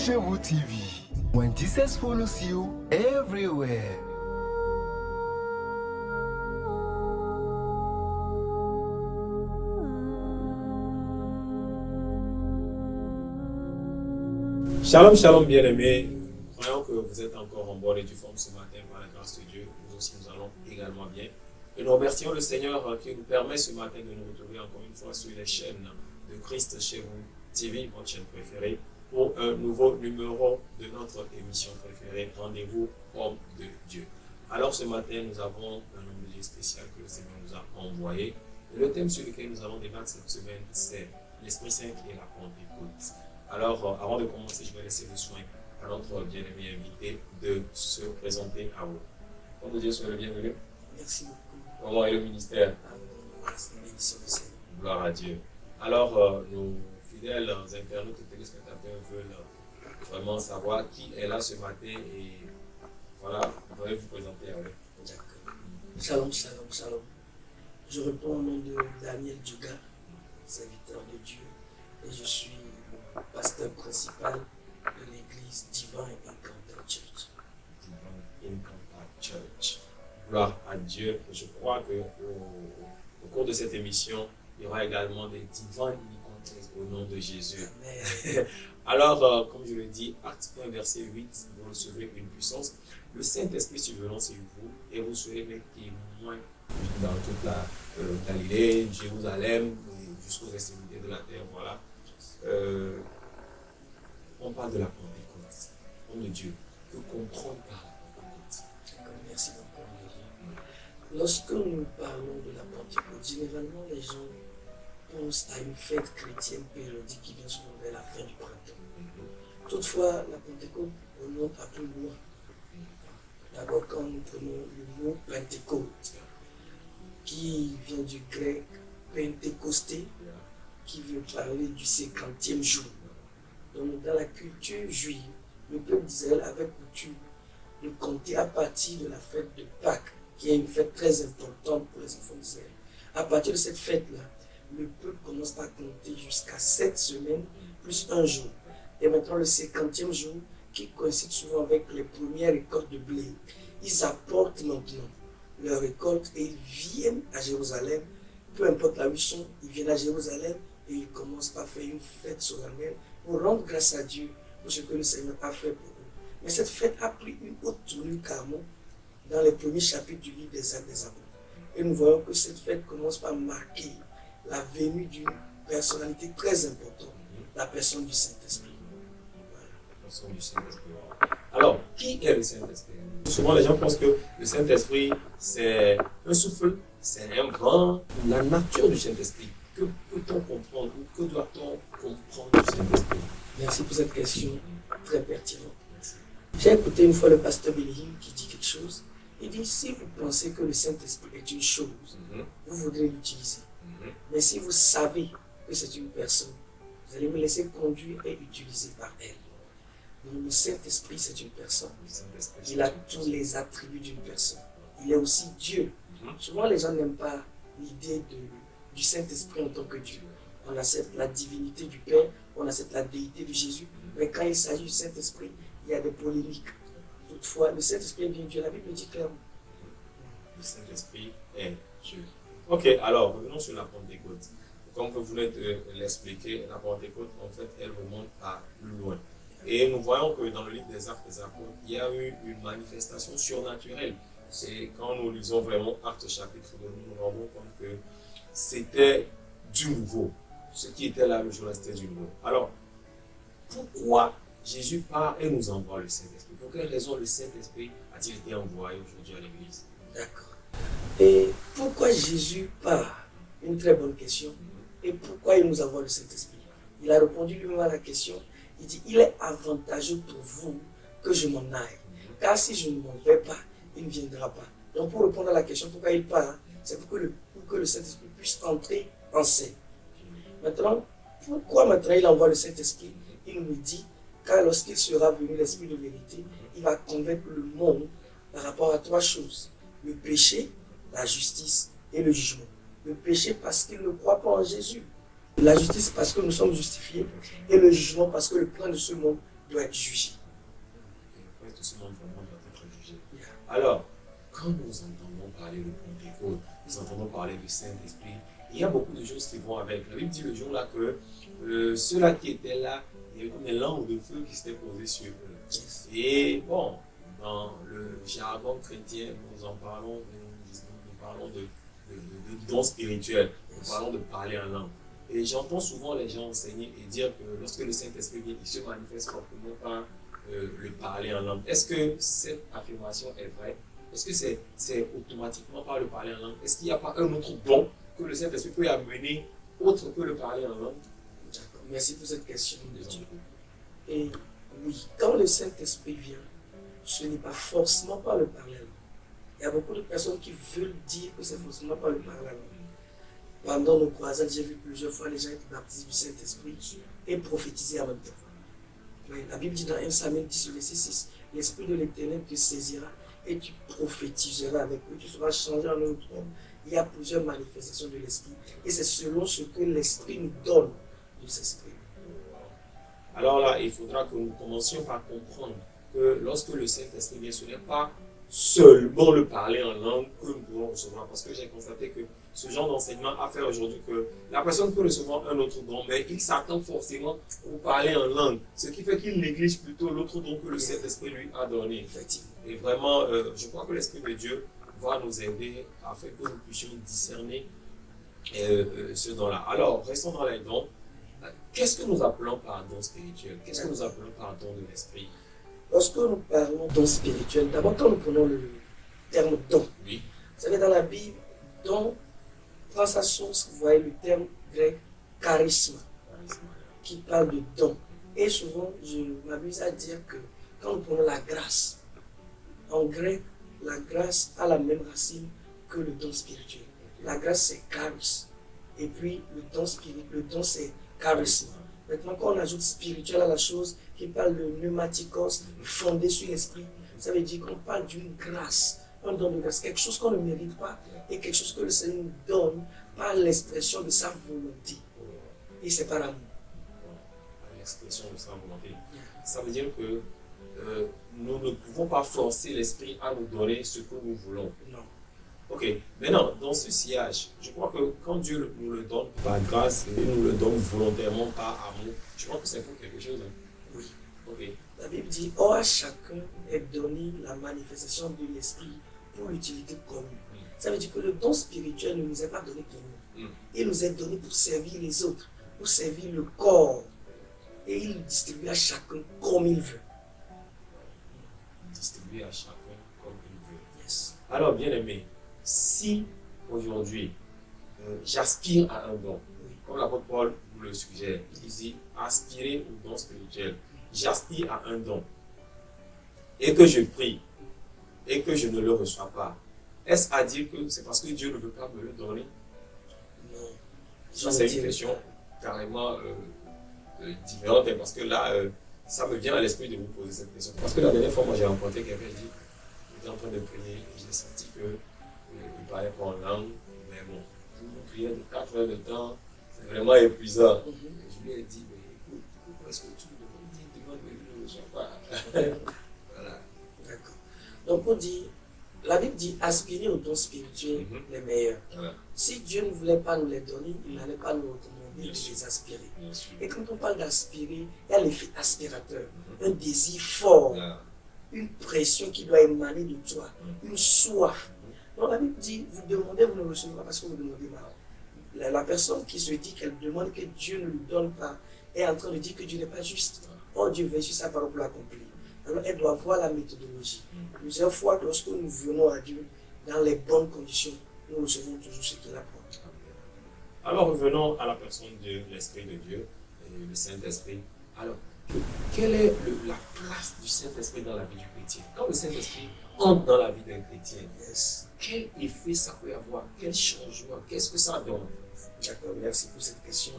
Jesus chez vous TV. When Jesus follows you everywhere. Shalom, shalom bien-aimés. Croyons que vous êtes encore en bonne et due forme ce matin par la grâce de Dieu. Nous aussi, nous allons également bien. Et nous remercions le Seigneur qui nous permet ce matin de nous retrouver encore une fois sur les chaînes de Christ chez vous TV, votre chaîne préférée, pour un nouveau numéro de notre émission préférée, Rendez-vous Homme de Dieu. Alors ce matin, nous avons un homme de Dieu spécial que le Seigneur nous a envoyé. Et le thème sur lequel nous allons débattre cette semaine, c'est l'Esprit Saint et la Pentecôte. Alors, avant de commencer, je vais laisser le soin à notre bien-aimé invité de se présenter à vous. Homme de Dieu, soyez le bienvenu. Merci beaucoup. Comment est le ministère? Gloire à Dieu. Alors, nos fidèles internautes et téléspectateurs veulent vraiment savoir qui est là ce matin et voilà, vous allez vous présenter avec. D'accord. Shalom, shalom, shalom. Je réponds au nom de Daniel Djuga, serviteur de Dieu, et je suis le pasteur principal de l'église Divine Encounter Church. Divine Encounter Church. Gloire à Dieu. Je crois qu'au cours de cette émission, il y aura également des divines rencontres au nom de Jésus. Amen. Alors, comme je le dis, Acte 1, verset 8, vous recevrez une puissance. Le Saint-Esprit survenant sur vous et vous serez mes témoins dans toute la Galilée, Jérusalem, jusqu'aux extrémités de la terre. Voilà. On parle de la Pentecôte. Homme de Dieu, que comprendre par la Pentecôte. D'accord, merci beaucoup. Lorsque nous parlons de la Pentecôte, généralement les gens pensent à une fête chrétienne périodique qui vient souvent vers la fin du printemps. Toutefois, la Pentecôte remonte à plus loin. D'abord, quand nous prenons le mot Pentecôte, qui vient du grec Pentecosté, qui veut parler du 50e jour. Donc, dans la culture juive, le peuple d'Israël avait coutume de compter à partir de la fête de Pâques, qui est une fête très importante pour les enfants d'Israël. À partir de cette fête-là, le peuple commence à compter jusqu'à 7 semaines plus un jour. Et maintenant, le 50e jour, qui coïncide souvent avec les premières récoltes de blé, ils apportent maintenant leur récolte et ils viennent à Jérusalem. Peu importe là où ils sont, ils viennent à Jérusalem et ils commencent par faire une fête solennelle pour rendre grâce à Dieu pour ce que le Seigneur a fait pour eux. Mais cette fête a pris une autre tournure carrément dans les premiers chapitres du livre des Actes des Apôtres. Et nous voyons que cette fête commence par marquer la venue d'une personnalité très importante, la personne du Saint-Esprit. Voilà. Du Saint-Esprit. Alors, qui est le Saint-Esprit? Souvent, les gens pensent que le Saint-Esprit, c'est un souffle, c'est un vent. La nature du Saint-Esprit, que peut-on comprendre ou que doit-on comprendre du Saint-Esprit? Merci pour cette question très pertinente. J'ai écouté une fois le pasteur Bélim qui dit quelque chose. Il dit, si vous pensez que le Saint-Esprit est une chose, vous voudrez l'utiliser. Mais si vous savez que c'est une personne, vous allez vous laisser conduire et utiliser par elle. Donc le Saint-Esprit, c'est une personne. Il a tous les attributs d'une personne. Il est aussi Dieu. Souvent, les gens n'aiment pas l'idée du Saint-Esprit en tant que Dieu. On accepte la divinité du Père, on accepte la déité de Jésus. Mais quand il s'agit du Saint-Esprit, il y a des polémiques. Toutefois, le Saint-Esprit est bien Dieu. La Bible dit clairement. Le Saint-Esprit est Dieu. Ok, alors revenons sur la Pentecôte. Comme vous venez de l'expliquer, la Pentecôte, en fait, elle remonte à loin. Et nous voyons que dans le livre des Actes des Apôtres, il y a eu une manifestation surnaturelle. Et quand nous lisons vraiment Actes chapitre 2, nous nous rendons compte que c'était du nouveau. Ce qui était là le jour-là, c'était du nouveau. Alors, pourquoi Jésus part et nous envoie le Saint-Esprit? Pour quelle raison le Saint-Esprit a-t-il été envoyé aujourd'hui à l'Église? D'accord. Et pourquoi Jésus part? Une très bonne question. Et pourquoi il nous envoie le Saint-Esprit? Il a répondu lui-même à la question. Il dit, il est avantageux pour vous que je m'en aille. Car si je ne m'en vais pas, il ne viendra pas. Donc pour répondre à la question pourquoi il part, c'est pour que le Saint-Esprit puisse entrer en scène. Maintenant, pourquoi maintenant il envoie le Saint-Esprit? Il nous dit, car lorsqu'il sera venu l'Esprit de vérité, il va convaincre le monde par rapport à 3 choses. Le péché, la justice et le jugement. Le péché parce qu'il ne croit pas en Jésus. La justice parce que nous sommes justifiés. Et le jugement parce que le plan de ce monde doit être jugé. Et ouais, tout ce monde vraiment doit être jugé. Yeah. Alors, quand nous entendons parler de Pentecôte, nous entendons parler du Saint-Esprit, il y a beaucoup de choses qui vont avec. La Bible dit le jour là que ceux-là qui étaient là, il y avait comme des langues de feu qui s'étaient posées sur eux. Yes. Et bon, dans le jargon chrétien, nous en parlons, nous parlons de dons spirituels, nous parlons de parler en langue. Et j'entends souvent les gens enseigner et dire que lorsque le Saint-Esprit vient, il se manifeste fortement par le parler en langue. Est-ce que cette affirmation est vraie? Est-ce que c'est automatiquement par le parler en langue? Est-ce qu'il n'y a pas un autre don que le Saint-Esprit peut amener autre que le parler en langue? D'accord. Merci pour cette question de Dieu. Et oui, quand le Saint-Esprit vient, ce n'est pas forcément par le parler en langue. Il y a beaucoup de personnes qui veulent dire que c'est forcément par le parler en langue. Pendant nos croisades, j'ai vu plusieurs fois les gens être baptisés du Saint-Esprit et prophétiser en même temps. Oui, la Bible dit dans 1 Samuel 10, verset 6, l'Esprit de l'Éternel te saisira et tu prophétiseras avec eux, tu seras changé en un autre homme. Il y a plusieurs manifestations de l'Esprit et c'est selon ce que l'Esprit nous donne de s'exprimer. Alors là, il faudra que nous commencions par comprendre que lorsque le Saint-Esprit vient, ce n'est pas seulement le parler en langue que nous pouvons recevoir, parce que j'ai constaté que ce genre d'enseignement a fait aujourd'hui que la personne peut recevoir un autre don, mais il s'attend forcément au parler en langue, ce qui fait qu'il néglige plutôt l'autre don que le Saint-Esprit lui a donné. Effectivement. Et vraiment, je crois que l'Esprit de Dieu va nous aider afin que nous puissions discerner ce don-là. Alors, restons dans les dons. Qu'est-ce que nous appelons par don spirituel? Qu'est-ce que nous appelons par don de l'Esprit? Lorsque nous parlons don spirituel, d'abord quand nous prenons le terme don, Oui. vous savez dans la Bible, don prend sa source, vous voyez le terme grec charisme, qui parle de don. Et souvent, je m'amuse à dire que quand nous prenons la grâce, en grec, la grâce a la même racine que le don spirituel. La grâce c'est charis, et puis le don spirituel, le don c'est charisme. Maintenant, quand on ajoute spirituel à la chose, qui parle de pneumatikos, fondé sur l'esprit, ça veut dire qu'on parle d'une grâce, un don de grâce, quelque chose qu'on ne mérite pas et quelque chose que le Seigneur nous donne par l'expression de sa volonté. Et c'est par amour. L'expression de sa volonté. Ça veut dire que nous ne pouvons pas forcer l'Esprit à nous donner ce que nous voulons. Non. Ok, maintenant, dans ce sillage, je crois que quand Dieu nous le donne par grâce et nous le donne volontairement par amour, je crois que c'est pour quelque chose. Hein? Oui. Ok. La Bible dit, or à chacun est donné la manifestation de l'esprit pour l'utilité commune. Ça veut dire que le don spirituel ne nous est pas donné pour nous. Il nous est donné pour servir les autres, pour servir le corps. Et il le distribue à chacun comme il veut. Distribuer à chacun comme il veut. Yes. Alors, bien aimé, si aujourd'hui j'aspire à un don, comme l'apôtre Paul nous le suggère, il dit aspirer au don spirituel, j'aspire à un don et que je prie et que je ne le reçois pas, est-ce à dire que c'est parce que Dieu ne veut pas me le donner? Non. Ça, c'est une question carrément différente, hein, parce que là, ça me vient à l'esprit de vous poser cette question. Parce que la dernière fois, moi, j'ai rencontré quelqu'un qui était en train de prier et j'ai senti qu'il parlait pas en langue, mais bon, pour prier de 4 heures de temps, c'est vraiment épuisant. Et je lui ai dit, mais écoute, pourquoi est-ce que tu me demandes, mais je ne le reçois pas? Voilà. D'accord. Donc on dit, la Bible dit aspirer aux dons spirituels les meilleurs. Voilà. Si Dieu ne voulait pas nous les donner, il n'allait pas nous recommander de Bien sûr. les aspirer. Bien sûr. Et quand on parle d'aspirer, il y a l'effet aspirateur, un désir fort, Voilà. une pression qui doit émaner de toi, une soif. Donc la Bible dit, vous demandez, vous ne recevez pas parce que vous demandez mal. La personne qui se dit qu'elle demande que Dieu ne lui donne pas est en train de dire que Dieu n'est pas juste. Or Dieu veut sur sa parole pour l'accomplir. Alors elle doit voir la méthodologie. Plusieurs fois, lorsque nous venons à Dieu dans les bonnes conditions, nous recevons toujours ce qu'il apprend. Alors revenons à la personne de l'Esprit de Dieu, et le Saint-Esprit. Alors, quelle est la place du Saint-Esprit dans la vie du chrétien? Quand le Saint-Esprit entre dans la vie d'un chrétien, Yes. quel effet ça peut avoir? Quel changement? Qu'est-ce que ça donne? D'accord, merci pour cette question.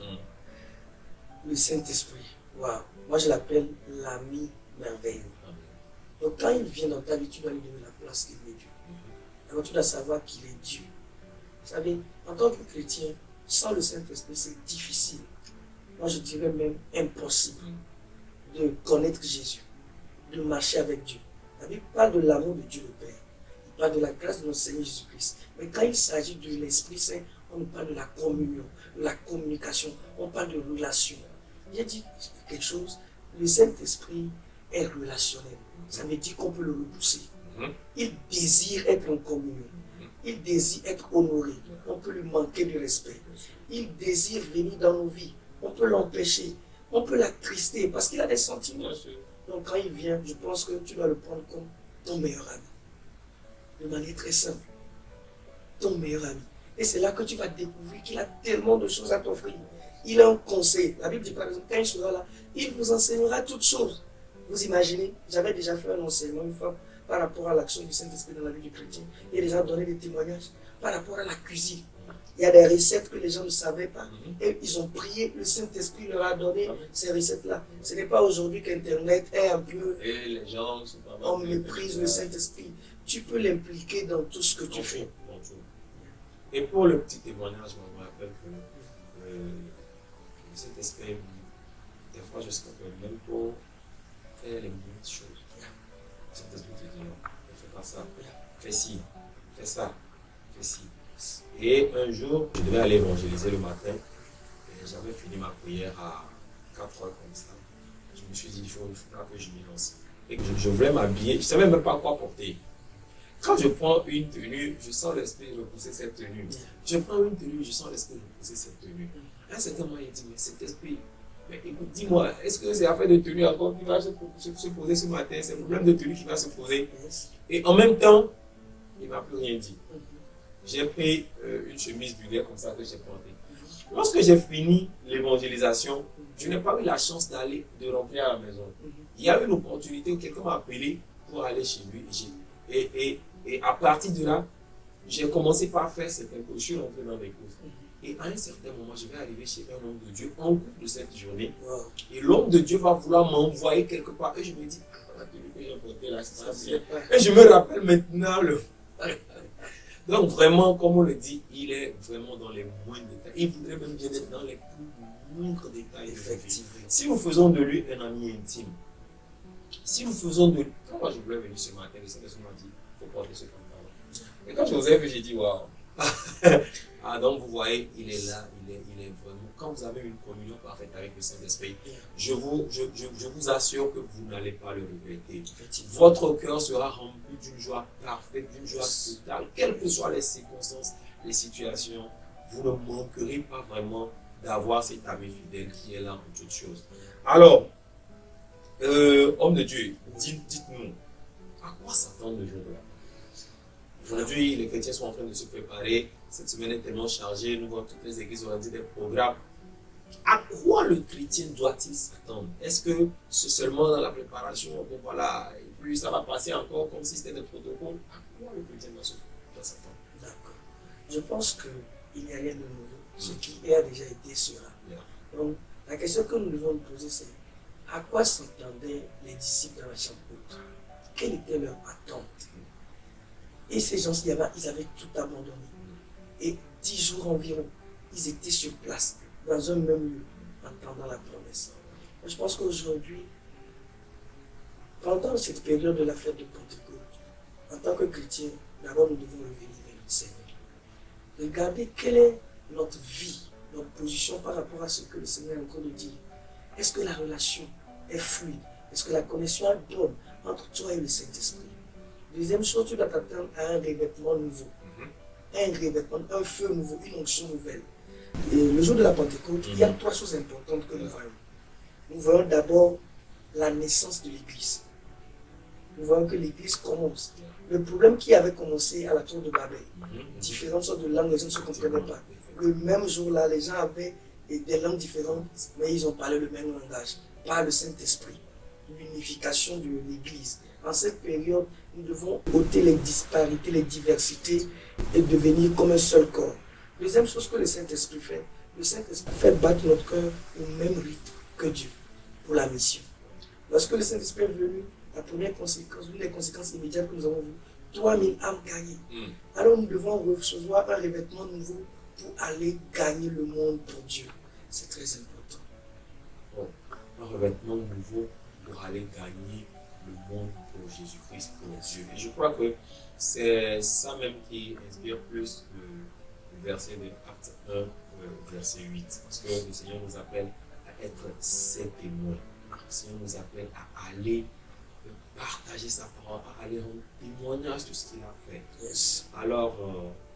Le Saint-Esprit, waouh, moi je l'appelle l'ami merveilleux. Donc quand il vient dans ta vie, tu dois lui donner la place qu'il est Dieu. Alors tu dois savoir qu'il est Dieu. Vous savez, en tant que chrétien, sans le Saint-Esprit, c'est difficile. Moi je dirais même impossible. de connaître Jésus, de marcher avec Dieu. La Bible parle de l'amour de Dieu le Père. Il parle de la grâce de notre Seigneur Jésus-Christ. Mais quand il s'agit de l'Esprit Saint, on nous parle de la communion, de la communication, on parle de relation. J'ai dit quelque chose, le Saint-Esprit est relationnel. Ça veut dire qu'on peut le repousser. Il désire être en communion. Il désire être honoré. On peut lui manquer de respect. Il désire venir dans nos vies. On peut l'empêcher. On peut l'attrister parce qu'il a des sentiments. Donc quand il vient, je pense que tu dois le prendre comme ton meilleur ami. De manière très simple. Ton meilleur ami. Et c'est là que tu vas découvrir qu'il a tellement de choses à t'offrir. Il a un conseil. La Bible dit par exemple, quand il sera là, il vous enseignera toutes choses. Vous imaginez, j'avais déjà fait un enseignement une fois par rapport à l'action du Saint-Esprit dans la vie du chrétien. Et les gens donnaient des témoignages par rapport à la cuisine. Il y a des recettes que les gens ne savaient pas. Et ils ont prié, le Saint-Esprit leur a donné ces recettes-là. Ce n'est pas aujourd'hui qu'Internet est un peu... Et les gens sont pas on méprise le Saint-Esprit. Tu peux l'impliquer dans tout ce que tu fais. Et pour le petit témoignage, je me rappelle que cet esprit, des fois, je sais que même pour faire les petites choses, cet esprit te dit non, ne fais pas ça, fais ci, fais ça, fais ci. Et un jour, je devais aller évangéliser le matin, et j'avais fini ma prière à 4 heures comme ça. Je me suis dit, il faut pas que je m'y lance. Et que je voulais m'habiller, je ne savais même pas quoi porter. Quand je prends une tenue, je sens l'esprit repousser cette tenue. Je prends une tenue, je sens l'esprit repousser cette tenue. À un certain moment, il dit, mais cet esprit, mais écoute, dis-moi, est-ce que c'est affaire de tenue encore qui va se poser ce matin? C'est le problème de tenue qui va se poser. Et en même temps, il ne m'a plus rien dit. J'ai pris une chemise vulgaire comme ça que j'ai portée. Lorsque j'ai fini l'évangélisation, je n'ai pas eu la chance de rentrer à la maison. Il y a eu une opportunité où quelqu'un m'a appelé pour aller chez lui. Et à partir de là, j'ai commencé par faire certaines choses. Je suis rentré dans des courses. Et à un certain moment, je vais arriver chez un homme de Dieu en cours de cette journée. Et l'homme de Dieu va vouloir m'envoyer quelque part. Et je me dis, la tenue que j'ai portée là, c'est ça bien. Et je me rappelle maintenant le. Donc vraiment, comme on le dit, il est vraiment dans les moindres détails. Il voudrait même bien être dans les plus moindres détails. Effectivement. Si nous faisons de lui un ami intime, si nous faisons de lui... Quand moi je voulais venir ce matin, le Saint-Esprit m'a dit, il faut porter ce pantalon. Et quand je vous ai vu, j'ai dit, waouh. Ah, donc vous voyez, il est là, il est vraiment... Quand vous avez une communion parfaite avec le Saint-Esprit, je vous assure que vous n'allez pas le regretter. Votre cœur sera rempli d'une joie parfaite, d'une joie totale, quelles que soient les circonstances, les situations. Vous ne manquerez pas vraiment d'avoir cet ami fidèle qui est là en toutes choses. Alors, homme de Dieu, dites-nous, à quoi s'attendre le jour de la Pentecôte? Aujourd'hui, les chrétiens sont en train de se préparer. Cette semaine est tellement chargée. Nous voyons toutes les églises ont dit des programmes. À quoi le chrétien doit-il s'attendre? Est-ce que c'est seulement dans la préparation? Bon voilà, et puis ça va passer encore comme si c'était des protocoles. À quoi le chrétien doit s'attendre? D'accord. Je pense qu'il n'y a rien de nouveau. Ce qui a déjà été sera. Donc, la question que nous devons nous poser, c'est à quoi s'attendaient les disciples dans la chambre haute? Quelle était leur attente? Et ces gens, ils avaient tout abandonné. Et 10 jours environ, ils étaient sur place, dans un même lieu, attendant la promesse. Je pense qu'aujourd'hui, pendant cette période de la fête de Pentecôte, en tant que chrétiens, d'abord nous devons revenir vers notre Seigneur. Regardez quelle est notre vie, notre position par rapport à ce que le Seigneur est en train de dire. Est-ce que la relation est fluide? Est-ce que la connexion est bonne entre toi et le Saint-Esprit? Deuxième chose, tu dois t'attendre à un revêtement nouveau. Un revêtement, un feu nouveau, une onction nouvelle. Et le jour de la Pentecôte, il y a 3 choses importantes que nous voyons. Nous voyons d'abord la naissance de l'Église. Nous voyons que l'Église commence. Le problème qui avait commencé à la tour de Babel, différentes sortes de langues, les gens ne se comprenaient pas. Le même jour-là, les gens avaient des langues différentes, mais ils ont parlé le même langage, par le Saint-Esprit. L'unification de l'Église. En cette période, nous devons ôter les disparités, les diversités et devenir comme un seul corps. Deuxième chose que le Saint-Esprit fait, le Saint-Esprit fait battre notre cœur au même rythme que Dieu pour la mission. Lorsque le Saint-Esprit est venu, la première conséquence, l'une des conséquences immédiates que nous avons vues, 3000 âmes gagnées. Alors nous devons recevoir un revêtement nouveau pour aller gagner le monde pour Dieu. C'est très important. Bon, un revêtement nouveau pour aller gagner le monde pour Jésus-Christ, pour Dieu. Et je crois que c'est ça même qui inspire plus le verset de Acte 1, verset 8. Parce que le Seigneur nous appelle à être ses témoins. Le Seigneur nous appelle à aller partager sa parole, à aller rendre témoignage de ce qu'il a fait. Yes. Alors,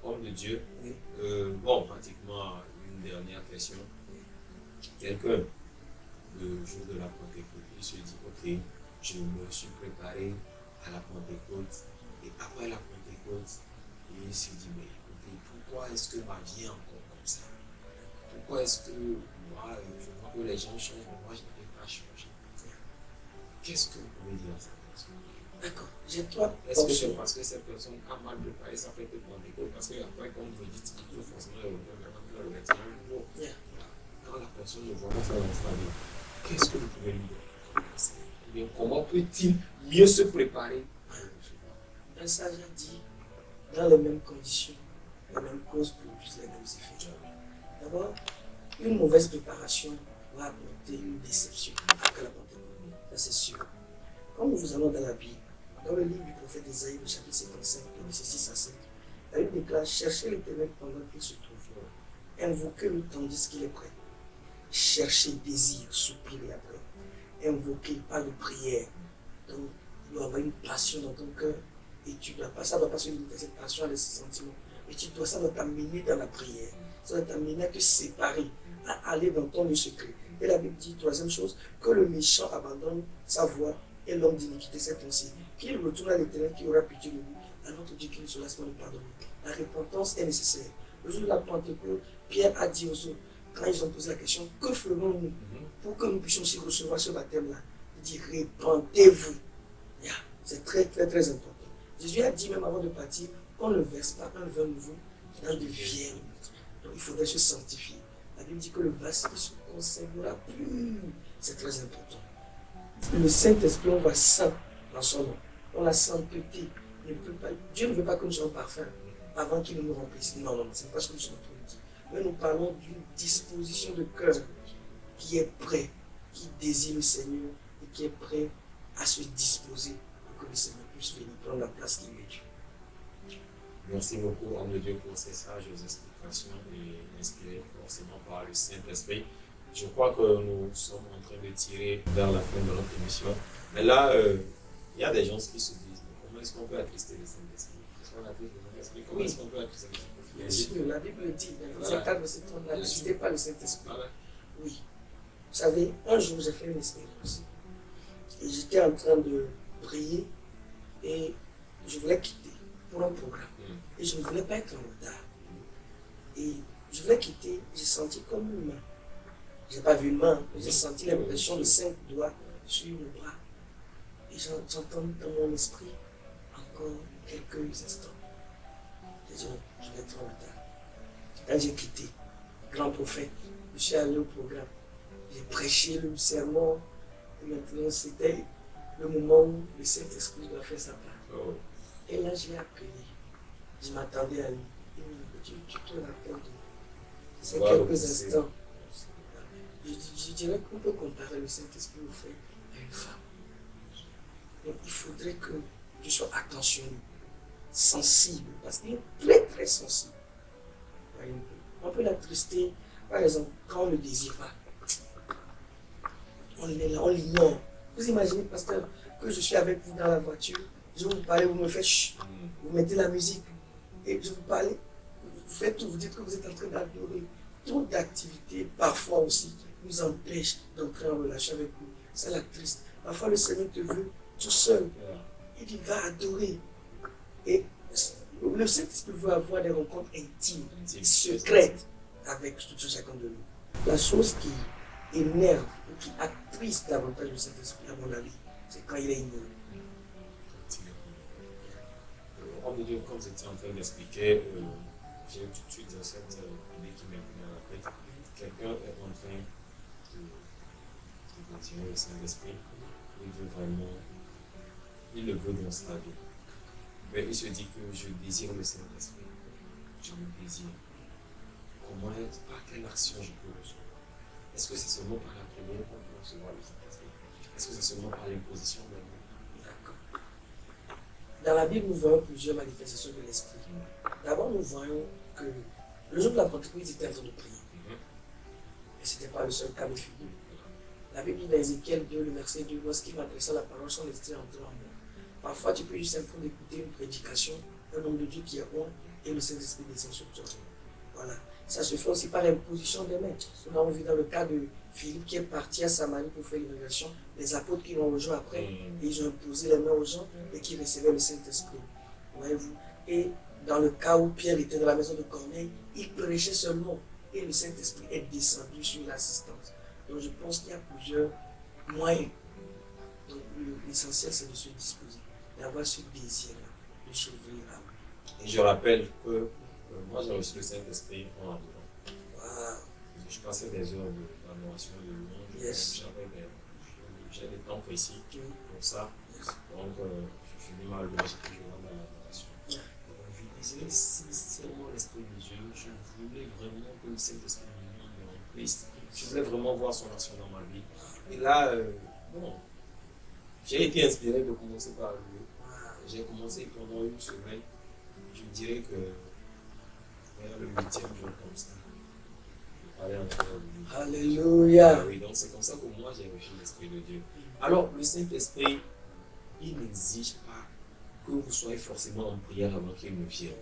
homme de Dieu, Oui. Pratiquement une dernière question. Quelqu'un, le jour de la Pentecôte, il se dit, ok, je me suis préparé à la Pentecôte, et après la Pentecôte, il se dit, mais écoutez, pourquoi est-ce que ma vie est encore comme ça? Pourquoi est-ce que moi, je vois que les gens changent, mais moi, je n'arrive pas à changer? Qu'est-ce que vous pouvez dire à cette personne? D'accord. J'ai trois Est-ce que c'est options. parce que cette personne a mal préparé sa fête de Pentecôte? Parce qu'après, comme vous dites, il faut forcément le vêtement nouveau. Yeah. Quand la personne ne voit pas ça dans sa vie, qu'est-ce que vous pouvez lui dire? Ou bien comment peut-il mieux se préparer à le recevoir? Un sage a dit, dans les mêmes conditions, les mêmes causes produisent les mêmes effets. D'abord, une mauvaise préparation va apporter une déception après la Pentecôte. Ça, c'est sûr. Comme nous allons dans la Bible, dans le livre du prophète Isaïe, le chapitre 55, verset 6 à 7, la Bible déclare: cherchez l'Éternel pendant qu'il se trouve, invoquez-le tandis qu'il est prêt. Cherchez, désir, soupirez après. Invoquez par de prière. Donc, il doit y avoir une passion dans ton cœur. Et ça ne doit pas se limiter à cette passion, à ces sentiments. Mais ça doit t'amener dans la prière. Ça doit t'amener à te séparer, à aller dans ton lieu secret. Et la Bible dit, troisième chose, que le méchant abandonne sa voie et l'homme d'iniquité ses pensées. Qu'il retourne à l'Éternel qui aura pitié de lui, à notre Dieu qui ne se lasse pas de pardonner. La repentance est nécessaire. Le jour de la Pentecôte, Pierre a dit aux autres, quand ils ont posé la question, que ferons-nous pour que nous puissions aussi recevoir ce baptême-là? Il dit, répentez-vous. Yeah. C'est très, très, très important. Jésus a dit même avant de partir, on ne verse pas un vin nouveau dans de vieilles luttes. Donc il faudrait se sanctifier. La Bible dit que le vase se conservera plus. C'est très important. Le Saint-Esprit, on va saint dans son nom. On la sainteté. Dieu ne veut pas que nous soyons parfaits avant qu'il nous remplisse. Non, non, c'est pas ce que nous sommes en train de dire. Mais nous parlons d'une disposition de cœur qui est prêt, qui désire le Seigneur et qui est prêt à se disposer pour que le Seigneur puisse venir prendre la place qui lui est due. Merci beaucoup, homme de Dieu, pour ces sages explications et inspirées forcément par le Saint-Esprit. Je crois que nous sommes en train de tirer vers la fin de notre émission. Mais là, il y a des gens qui se disent, comment est-ce qu'on peut attrister le Saint-Esprit? Est-ce qu'on attriste le Saint-Esprit? Comment est-ce qu'on peut attrister le Saint-Esprit? Bien sûr, la Bible dit, dans cadre de cette on n'attristait pas le Saint-Esprit. Voilà. Oui. Vous savez, un jour, j'ai fait une expérience. Et j'étais en train de prier et je voulais quitter pour un programme. Et je ne voulais pas être en retard. Et je voulais quitter, j'ai senti comme une main. Je n'ai pas vu une main, mais j'ai senti l'impression de 5 doigts sur le bras. Et j'entends dans mon esprit encore quelques instants. J'ai dit, je vais être en retard. Quand j'ai quitté, grand prophète, je suis allé au programme. J'ai prêché le sermon. Et maintenant, c'était le moment où le Saint-Esprit doit faire sa part. Oh. Et là, je l'ai appelé. Je m'attendais à lui. Il me dit, tu te rappelles de ces quelques instants. Je dirais qu'on peut comparer le Saint-Esprit au fait à une femme. Donc, il faudrait que tu sois attentionné, sensible, parce qu'il est très très sensible. On peut l'attrister, par exemple, quand on ne le désire pas. On l'ignore. Vous imaginez, pasteur, que je suis avec vous dans la voiture, je vous parle, vous me faites chut, vous mettez la musique, et je vous parle, vous faites tout, vous dites que vous êtes en train d'adorer. Trop d'activités, parfois aussi, nous empêchent d'entrer en relation avec vous. C'est la triste. Parfois, le Seigneur te veut tout seul. Il dit, va adorer. Et le Saint-Esprit veut avoir des rencontres intimes, secrètes, avec tout chacun de nous. La chose qui énerve ou qui attriste davantage le Saint-Esprit, à mon avis, c'est quand il est ignoré. Homme de Dieu, comme j'étais en train d'expliquer, j'ai tout de suite cette idée qui m'est venue à la tête. Quelqu'un est en train de désirer le Saint-Esprit. Il veut vraiment, il le veut dans sa vie. Mais il se dit que je désire le Saint-Esprit. Je le désire. Comment par quelle action je peux recevoir? Est-ce que c'est seulement par la prière qu'on peut recevoir le Saint-Esprit? Est-ce que c'est seulement par l'imposition de D'accord. Dans la Bible, nous voyons plusieurs manifestations de l'esprit. D'abord, nous voyons que le jour de la Pentecôte, ils étaient en train de prier. Et ce n'était pas le seul cas de figure. La Bible dit dans Ézéchiel 2, le verset 2, lorsqu'il m'adressa la parole, son esprit entré en moi. Parfois, tu peux juste être d'écouter une prédication, un homme de Dieu qui est bon et le Saint-Esprit descend sur toi. Voilà. Ça se fait aussi par l'imposition des mains. Nous avons vu dans le cas de Philippe qui est parti à Samarie pour faire l'immigration, les apôtres qui l'ont rejoint après, et ils ont imposé les mains aux gens et qui recevaient le Saint-Esprit. Voyez-vous. Et dans le cas où Pierre était dans la maison de Corneille, il prêchait seulement et le Saint-Esprit est descendu sur l'assistance. Donc je pense qu'il y a plusieurs moyens. Donc l'essentiel c'est de se disposer, d'avoir ce désir-là, de s'ouvrir à vous. Et je rappelle que moi j'ai reçu le Saint-Esprit en adorant. Wow. Je passais des heures d'adoration, de louange. Yes. J'ai des temps précis pour ça. Yes. Donc je finis ma louange et je rentre dans l'adoration. Yeah. Je disais sincèrement l'Esprit de Dieu. Je voulais vraiment que le Saint-Esprit me remplisse. Je voulais vraiment voir son action dans ma vie. Et là, bon, j'ai été inspiré de commencer par lui. J'ai commencé pendant une semaine. Je dirais que vers le 8e jour comme ça. Je parlais encore de lui. Alléluia. Oui, donc c'est comme ça que moi j'ai reçu l'Esprit de Dieu. Alors, le Saint-Esprit, il n'exige pas que vous soyez forcément en prière avant qu'il ne vienne.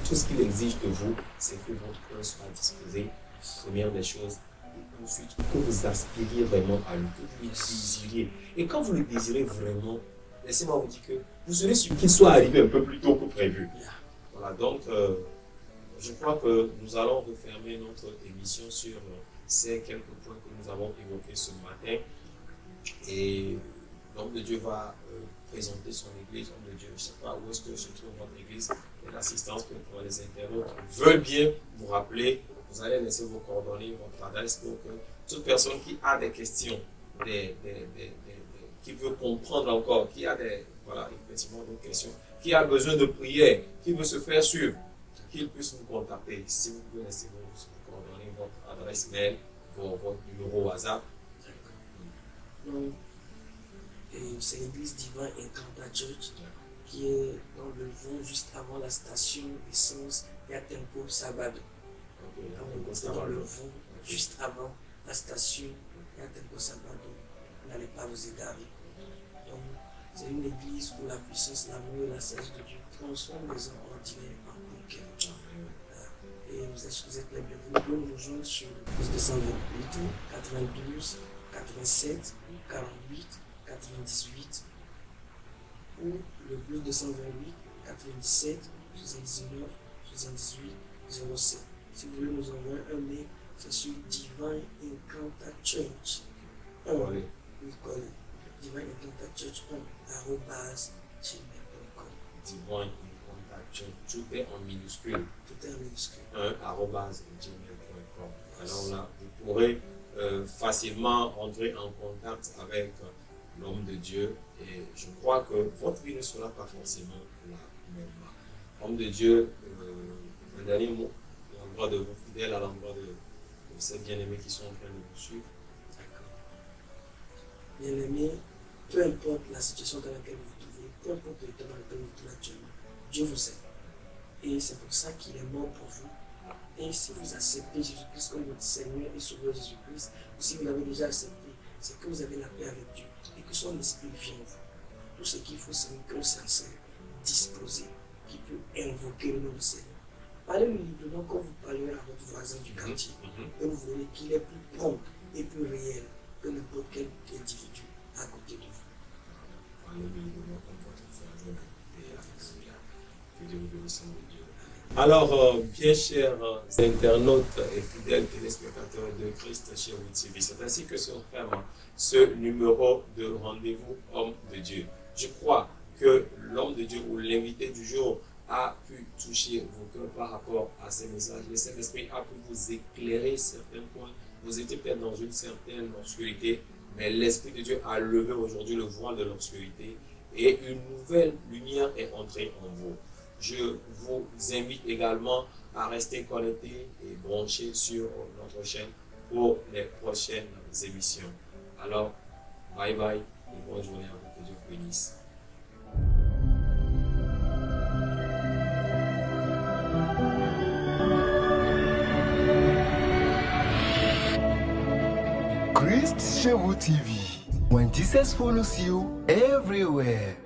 Tout ce qu'il exige de vous, c'est que votre cœur soit disposé, première des choses, et ensuite que vous aspiriez vraiment à lui, que vous le désiriez. Et quand vous le désirez vraiment, laissez-moi vous dire que vous serez sûr qu'il soit arrivé un peu plus tôt que prévu. Voilà, donc je crois que nous allons refermer notre émission sur ces quelques points que nous avons évoqués ce matin. Et l'homme de Dieu va présenter son église. L'homme de Dieu, je ne sais pas où est-ce que se trouve votre église, et l'assistance pour les internautes veulent bien vous rappeler. Vous allez laisser vos coordonnées, votre adresse pour que toute personne qui a des questions, qui veut comprendre encore, qui a effectivement des questions, qui a besoin de prière, qui veut se faire suivre, qu'il puisse vous contacter. Si vous pouvez laisser vos coordonnées, votre adresse mail, votre numéro WhatsApp. Donc, c'est l'église Divin Encounter Church qui est dans le vent juste avant la station essence Yatempo Sabado. C'est dans le vent juste avant la station Yatempo Sabado. N'allez pas vous égarer. Donc, c'est une église où la puissance, l'amour et la sagesse de Dieu transforment les hommes ordinaires en conquérants. Et vous êtes les bienvenus. Vous pouvez nous rejoindre sur le plus 228 92 87 48 98 ou le plus 228 97 79 78 07. Si vous voulez nous envoyer un mail, c'est sur Divine Encounter Church. Divine Encounter Church @gmail.com. Divine Encounter Church, tout est en minuscule. Tout est en minuscule. @gmail.com. Alors là, vous pourrez facilement entrer en contact avec l'homme de Dieu et je crois que votre vie ne sera pas forcément la même. Homme de Dieu, un dernier mot à l'endroit de vos fidèles, à l'endroit de ces bien-aimés qui sont en train de vous suivre. Bien-aimés, peu importe la situation dans laquelle vous vous trouvez, peu importe l'état dans lequel vous vous trouvez actuellement, Dieu vous aime. Et c'est pour ça qu'il est mort pour vous. Et si vous acceptez Jésus-Christ comme votre Seigneur et Sauveur Jésus-Christ, ou si vous l'avez déjà accepté, c'est que vous avez la paix avec Dieu et que son esprit vient en vous. Tout ce qu'il faut, c'est un cœur sincère, disposé, qui peut invoquer le nom du Seigneur. Parlez-lui librement comme vous parlerez à votre voisin du quartier. Et vous verrez qu'il est plus prompt et plus réel que n'importe quel individu à côté de vous. Parlez-lui librement comme votre voisin et alléluia. Que Dieu vous bénisse, mon Dieu. Alors, bien chers internautes et fidèles téléspectateurs de Christ chez WTV, c'est ainsi que se ferme ce numéro de rendez-vous Homme de Dieu. Je crois que l'homme de Dieu ou l'invité du jour a pu toucher vos cœurs par rapport à ces messages. Le Saint-Esprit a pu vous éclairer certains points. Vous étiez peut-être dans une certaine obscurité, mais l'Esprit de Dieu a levé aujourd'hui le voile de l'obscurité et une nouvelle lumière est entrée en vous. Je vous invite également à rester connectés et branchés sur notre chaîne pour les prochaines émissions. Alors, bye bye et bonne journée à vous. Que Dieu vous bénisse. Christ Chez vous TV. When Jesus follows you everywhere.